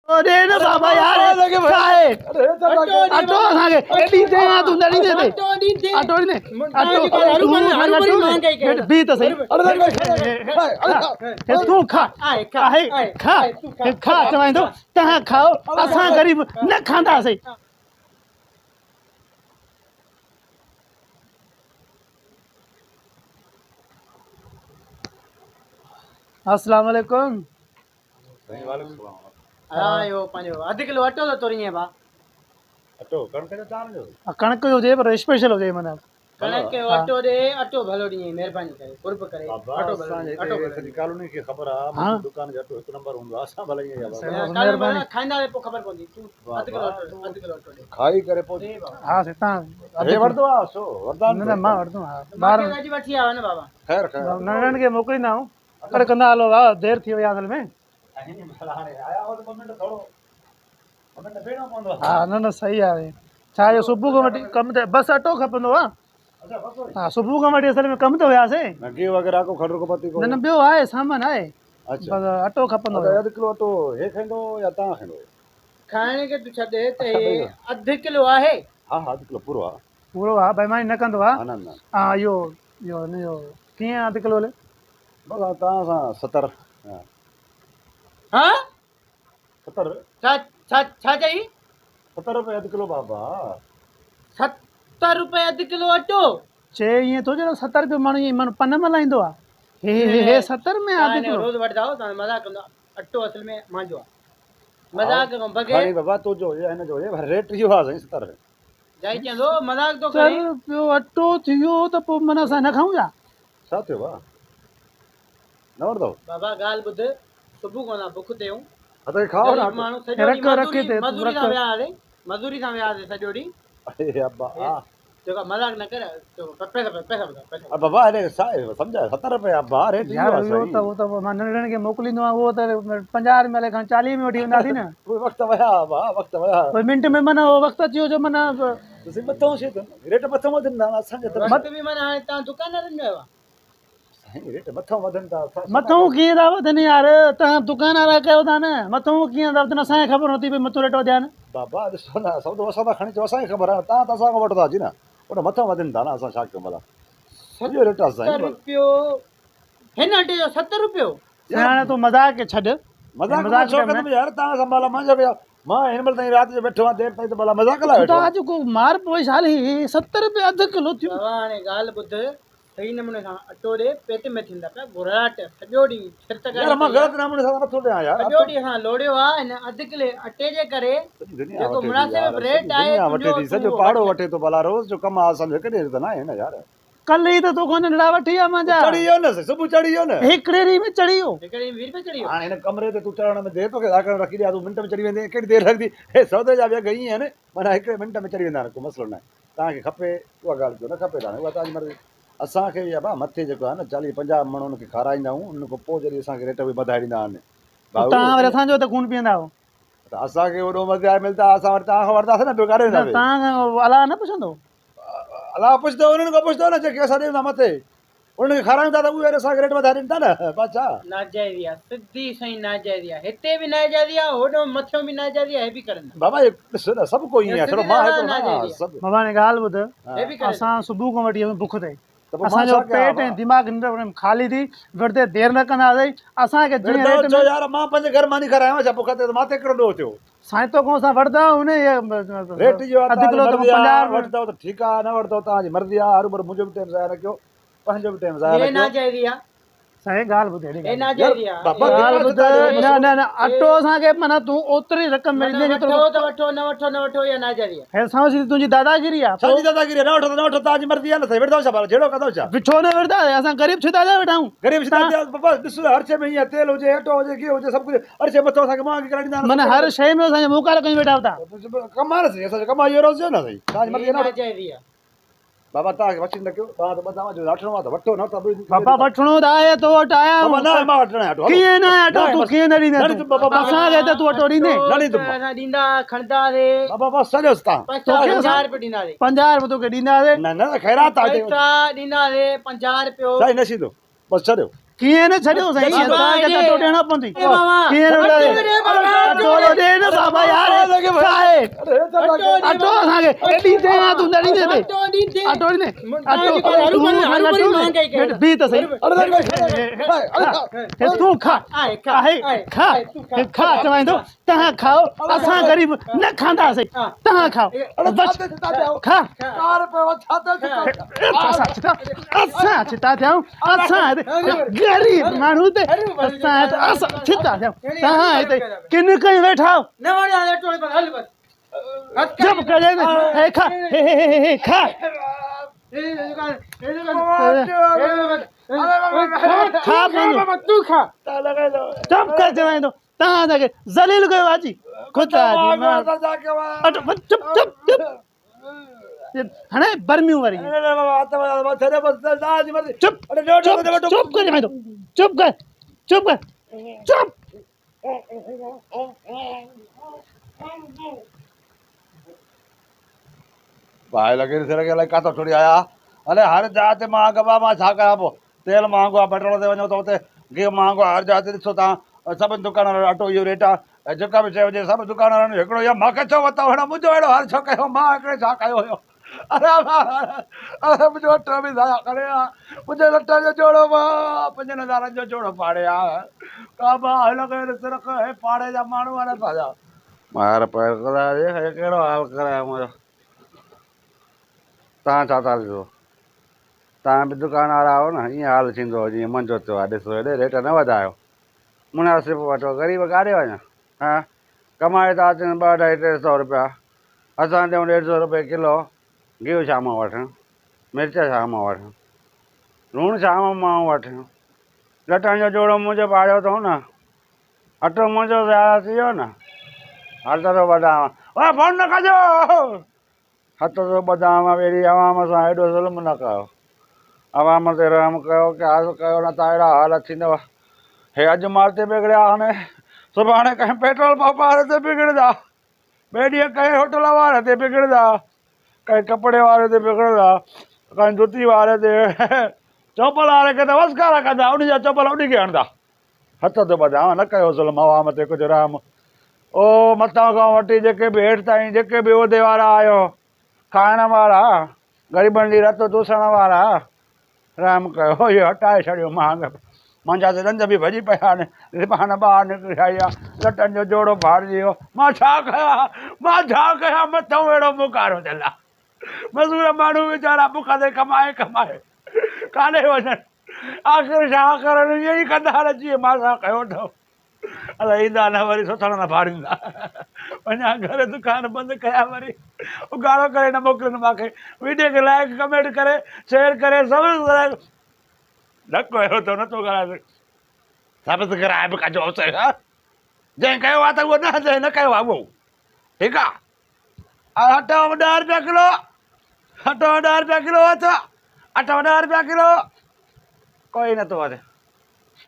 अरे ना बाबा यार क्या है ऑटो आगे एडी दे ना तू नहीं दे ऑटो नहीं ऑटो भी तो सही तू खा खा चवाई दो तहां खाओ असा गरीब न खांदा सही अस्सलाम वालेकुम आयो पंहिंजो अधु किलो अटो थो तोरीअ भाउ अटो कणिक जो चार जो कणक हुजे पर स्पेशल हुजे माना कणक जो अटो ॾे अटो भलो ॾींहुं महिरबानी करे कुर्ब करे अटो भलो अटो सॼी कॉलोनी खे ख़बर आहे हाँ। मुंहिंजी दुकान जो अटो हिकु नंबर हूंदो आहे असां भले ईअं महिरबानी खाईंदा पोइ ख़बर पवंदी तूं अधु किलो अटो ॾे खाई करे पोइ हां सिता अरे वठंदो आहे सो वरदान न मां वठदो हां बार अॼु वठी आवा न बाबा ख़ैर ख़ैर नंढन के मोकलींदा हूं अकर कंदा हलो वाह देर थी वई असल में हाणे आया हो त ॿ मिंट थोरो ॿ मिंट बीहणो पवंदो आहे हां न सही आहे छा जो सुबुह खां वठी कम ते बस अटो खपंदो आहे अच्छा बस हां सुबुह खां वठी असल में कम ते वियासीं नगी वग़ैरह को खंड को पती को न ॿियो आहे सामान आहे अच्छा बस अटो खपंदो हुयो। अधु किलो अटो हे खंडो या तव्हां खंडो खाइण खे तूं छॾे त हे अधु किलो आहे हा हा अधु किलो पूरो आहे पूरो आहे बेईमानी न कंदो आहे न न हा इहो कीअं अधु किलो ले बसि हाणे तव्हां सां 70 हा 70 छा छा छा चई 70 रुपए अधु किलो बाबा 70 रुपए अधु किलो अटो चे ईअं थो चए 70 रुपए माण्हू ईअं माण्हू पन मल्हाईंदो आहे हे 70 में अधु किलो रोज़ वठंदा आहियो तव्हां मज़ाक कंदा अटो असल में मुंहिंजो आहे मज़ाक खां खणी बग़ैर बाबा तुंहिंजो हुजे हिन जो हुजे रेट इहो आहे साईं 70 जाई चवंदो मज़ाक थो 70 करे रुपयो अटो थियो त पोइ माना असां न खाऊं छा छा थियो भाउ न वठंदव बाबा ॻाल्हि ॿुध सुबुह खां असां बुख ते आहियूं हा त खाओ न माण्हू सॼो रख रख ते मज़दूरी सां वियासीं मज़दूरी सां वियासीं सॼो ॾींहुं अरे अब्बा हा जेका मज़ाक न करे पैसा पैसा पैसा अब बाबा अरे छा आहे सम्झाए 70 रुपए अब्बा रेट इहो यार आहे इहो साईं त उहो त मां नंढड़नि खे मोकिलींदो आहियां उहो त 50 रुपया लेखा 40 में वठी वेंदासीं न उहे वक़्तु विया बा वक़्तु विया पोइ मिंट में माना उहो वक़्तु अची वियो जो माना ਤੁਸੀਂ मथों छे रेट मथों वधनि था असांजे तरफ़ मत बि माना हाणे तव्हां दुकानदारनि जो आहियो साईं रेट मथों वधनि था मथों कीअं था वधनि यार तव्हां दुकान वारा कयो था न मथों कीअं था वधनि असांखे ख़बर नथी पई मथों रेट वधिया न बाबा ॾिसो न सौदो असां था खणी अचो असांखे ख़बर आहे तव्हां त असांखां वठो था अची न उन मथों वधनि था न असां छा कयूं भला सॼो रेट आहे 70 साईं रुपयो हिन अटे जो 70 रुपयो हाणे तूं मज़ाक खे छॾ मज़ाक मज़ाक छो में कंदुमि यार तव्हां संभाला मुंहिंजो बि मां हिन महिल ताईं राति जो वेठो आहियां देरि ताईं त भला मज़ाक लाइ तूं वेठो त अॼु को मार पोइ हाली 70 रुपया अधु किलो थियो बाबा हाणे ॻाल्हि ॿुध सही नमूने सां अटो ॾे पेट में थींदा पिया घुराट सॼो ॾींहुं छिरत यार मां ग़लति नमूने सां नथो ॾियां यार सॼो ॾींहुं असां लोड़ियो आहे हिन अधु किले अटे जे करे सॼी दुनिया जेको वठे थी मुनासिब यार, रेट सॼी आहे दुनिया वठे थी तुंहिंजो सॼो तूं पहाड़ो वठ। वठे थो भला रोज़ जो कमु आहे सम्झो हिकु ॾींहुं त न आहे न यार कल्ह ई त तोखां नंढड़ा वठी आ मुंहिंजा चढ़ी वियो न सुबुह चढ़ी वियो न हिकिड़े ॾींहं में चढ़ी वियो हिकिड़े 20 रुपए चढ़ी वियो हाणे हिन कमरे ते तूं चढ़ण में देरि तोखे दाख़िल रखी ॾियां तूं मिंट में चढ़ी वेंदे केॾी देरि लॻंदी हे सौदे जा ॿिया गई आहिनि माना हिकिड़े मिंट में चढ़ी वेंदा आहिनि को मसइलो न आहे तव्हांखे खपे उहा ॻाल्हि कयो न खपे तव्हांखे उहा तव्हांजी मर्ज़ी असांखे इहा भाउ मथे जेको आहे न 40-50 माण्हुनि खे खाराईंदा आहियूं उन खां पोइ जॾहिं असांखे रेट बि वधाए ॾींदा आहिनि तव्हां वरी असांजो त खून पीअंदा आहियो त असांखे वॾो मज़ा मिलंदा असां वटि तव्हां खां वठंदासीं न ॿियो काॾे न वेंदासीं तव्हां अलाह न पुछंदो अलाह पुछंदो उन्हनि खां पुछंदो न जेके असां ॾियूं था मथे उन्हनि खे खारायूं था त उहे असांखे रेट वधाए ॾींदा न बादशाह नाजाइज़ी आहे सिधी सही नाजाइज़ी आहे हिते बि नाजाइज़ी आहे होॾो मथियों बि नाजाइज़ी आहे हे बि करनि बाबा इहो ॾिस न सभु को ईअं आहे छड़ो मां हिकिड़ो न नाजाइज़ी सभु बाबा ने ॻाल्हि ॿुध हे बि करनि असां सुबुह खां वठी बुख ते त पोइ मां असांजो छा कयां पेट ऐं दिमाग़ निंड ख़ाली थी विरते देरि न कंदासीं असांखे जीअं रेट विरदो में यार मां पंहिंजे घर मां नहीं करायो छा बुख ते त माथे हिकिड़ो ॾोह थियो साइतो खां असां वठंदा हुन रेट जो अधु किलो त 50 वठंदव त ठीकु आहे न वठंदव तव्हांजी मर्ज़ी आहे हरू भरू मुंहिंजो बि टाइम ज़ाया न कयो पंहिंजो बि टाइम ज़ाया हे न कयो नाजाइज़ी आहे साईं ॻाल्हि ॿुध हे नाजाइज़ी आहे बाबा ॻाल्हि ॿुध न न न अटो असांखे माना तूं ओतिरी रक़म मिलंदी जेतिरो वठो त वठो न वठो न वठो इहा नाजाइज़ी आहे हे समझ तुंहिंजी दादागिरी आहे छाजी दादागिरी न वठो त न वठो तव्हांजी मर्ज़ी आहे न साईं वठंदव छा भला जहिड़ो कंदव छा छो न विरदा असां ग़रीब छो था वेठाऊं ग़रीब बाबा ॾिसो हर शइ में हीअं तेल हुजे अटो हुजे घी हुजे सभु कुझु हर शइ मथां असांखे महांगी करे ॾींदा माना हर शइ में असांजे मुकार कयूं वेठा था कमु आहे न साईं असांजो कमु आहे इहो रोज़ जो न साईं तव्हांजी मर्ज़ी हे न वठो नाजाइज़ी आहे बाबा तव्हांखे वठी न कयो तव्हां त ॿुधां जो वठिणो आहे त वठो न त बाबा वठणो त आहे तो वटि आया बाबा न मां वठणो आहे अटो कीअं न अटो तूं कीअं न ॾींदे न ॾींदुमि बाबा, बाबा। असांखे त तूं अटो ॾींदे न ॾींदुमि असां ॾींदा खणंदासीं बाबा बसि सॼोसि तव्हां 50 रुपए ॾींदासीं 50 रुपए तोखे ॾींदासीं न न ख़ैरात आहे पैसा ॾींदासीं 50 रुपयो साईं न सीधो बसि छॾियो कीअं न छॾियो साईं बाबा, असांखे त अटो ॾियणो पवंदी बाबा, कीअं न ॾींदासीं? अटो ॾे बाबा, अटो ॾे न अटो असांखे एॾी देरि तूं नड़ी दे ते अटो ॾे बी त सही तूं खा खा खा चवाईंदो तव्हां खाओ असां ग़रीब न खाईंदासीं तव्हां खाओ खा असां छिता थियूं असां ग़रीब माण्हू ते असां छिता थियूं तव्हां हिते किन कई वेठा चुप कर खा खा चुप कर चवाईंदो तव्हां असांखे ज़लील कयो अची खुदा चुप चुप चुप हाणे बर्मियूं वरी चुप चुप कर चवाईंदो चुप कर चुप कर चुप भाई लगे लगे काथो छोड़ी आया अरे हर जात मां गबा मां छा कयां पोइ तेल महांगो आहे पेट्रोल ते वञो त हुते गिहु महांगो आहे हर जात ॾिसो तव्हां सभिनि दुकाननि अटो इहो रेट आहे जेका बि शइ हुजे सभु दुकान वारनि हिकिड़ो इहो मूंखे छो वरितो हुन मुंहिंजो अहिड़ो हाल छो कयो मां हिकिड़े छा कयो हुयो अरे मुंहिंजो अटो बि ज़ाया करे मुंहिंजे लट जो जोड़ो मां 5000 जो जोड़ो पाड़े का मां हिन खे सिरक हे पाड़े जा माण्हू आहिनि असांजा मार पैर कहिड़ो हाल करायो मुंहिंजो तव्हां छा था ॾिसो तव्हां बि दुकान वारा आहियो न ईअं हाल थींदो जीअं मुंहिंजो थियो आहे ॾिसो हेॾे रेट न वधायो मुनासिबु वठो ग़रीब काॾे वञा हा कमाए था अचनि 200-250 रुपया असां ॾियूं 150 रुपए किलो गिहु छा मां वठूं मिर्च छा मां वठूं लूणु छा मां वठूं लटनि जो जोड़ो मुंहिंजो पाड़ियो अथऊं न अटो मुंहिंजो ज़्यादा थी वियो न हथ थो ॿधायां ओए फोन न कजो हथ थो ॿधायां अहिड़ी आवाम सां हेॾो ज़ुल्म न कयो आवाम ते रहम कयो क्यास कयो न त अहिड़ा हाल थींदव हे अॼु माते बिगड़िया हाणे सुभाणे कंहिं पेट्रोल पंप वारे ते बिगड़ंदा ॿिए ॾींहुं कंहिं होटल वारे ते बिगड़ंदा कंहिं कपिड़े वारे ते बिगड़ंदा कंहिं जुती वारे ते चोपल वारे खे त वसकारा कंदा उन जा चोपल उन खे हणंदा हथ थो ॿधायां न कयो ज़ुल्म आवाम ते कुझु रहम ओ मथां खां वठी जेके बि हेठि ताईं जेके बि उहिदे वारा आहियो खाइण वारा ग़रीबनि जी रत चूसण वारा रहम कयो इहो हटाए छॾियो मुंहिंजा त ॾंद बि भॼी पिया आहिनि रिबान ॿाहिरि निकिरी आई आहे लटनि जो जोड़ो फाड़जी वियो मां छा कयां मथां अहिड़ो मुकारो थियल आहे मज़ूर माण्हू वीचारा बुख ते कमाए काॾे वञनि आख़िर छा करनि ईअं ई कंदा जीअं मां छा कयो अथव अलाए ईंदा न वरी सुथण न फाड़ींदा वञा घर दुकान बंदि कया वरी उगाड़ो करे न मोकिलिनि मूंखे वीडियो खे लाइक कमेंट करे शेयर करे सभु न कयो त नथो कराए सब्सक्राइब बि कजो जंहिं कयो आहे त उहो जंहिं न कयो आहे उहो ठीकु आहे अटो 10 रुपया किलो अटो 10 रुपया किलो अटो 10 रुपया किलो कोई नथो वधे